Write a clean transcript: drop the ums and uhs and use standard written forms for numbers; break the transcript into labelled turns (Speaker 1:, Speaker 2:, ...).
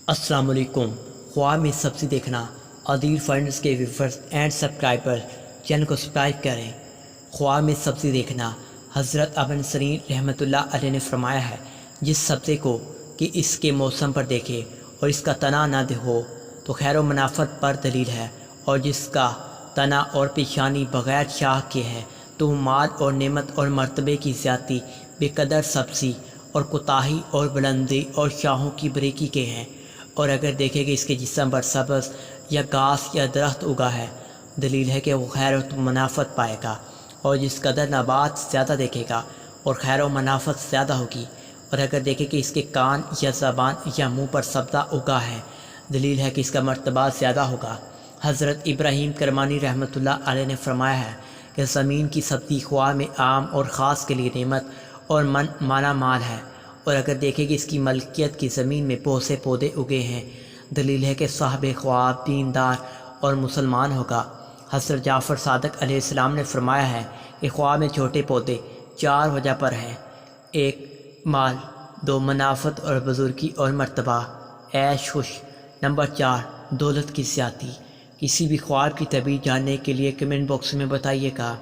Speaker 1: السلام علیکم۔ خواب میں سبزی دیکھنا عدیل فرینڈز کے ویورز اینڈ سبسکرائبر چینل کو سبسکرائب کریں۔ خواب میں سبزی دیکھنا حضرت ابن سیرین رحمۃ اللہ علیہ نے فرمایا ہے، جس سبزے کو کہ اس کے موسم پر دیکھے اور اس کا تنا نہ ہو تو خیر و منافعت پر دلیل ہے، اور جس کا تنا اور پیشانی بغیر شاخ کے ہے تو وہ مال اور نعمت اور مرتبے کی زیادتی بے قدر سبزی اور کوتاہی اور بلندی اور شاہوں کی بریکی کے ہیں۔ اور اگر دیکھے کہ اس کے جسم پر سبز یا گھاس یا درخت اگا ہے، دلیل ہے کہ وہ خیر و منافعت پائے گا، اور جس قدر نبات زیادہ دیکھے گا اور خیر و منافعت زیادہ ہوگی۔ اور اگر دیکھے کہ اس کے کان یا زبان یا منہ پر سبزہ اگا ہے، دلیل ہے کہ اس کا مرتبہ زیادہ ہوگا۔ حضرت ابراہیم کرمانی رحمۃ اللہ علیہ نے فرمایا ہے کہ زمین کی سبزی خواب میں عام اور خاص کے لیے نعمت اور مانا مال ہے، اور اگر دیکھے کہ اس کی ملکیت کی زمین میں بہت سے پودے اگے ہیں، دلیل ہے کہ صاحب خواب دیندار اور مسلمان ہوگا۔ حضرت جعفر صادق علیہ السلام نے فرمایا ہے کہ خواب میں چھوٹے پودے 4 وجہ پر ہیں: 1 مال، 2 منافعت اور بزرگی اور مرتبہ، عیش خوش، نمبر 4 دولت کی زیادتی۔ کسی بھی خواب کی تعبیر جاننے کے لیے کمنٹ باکس میں بتائیے گا۔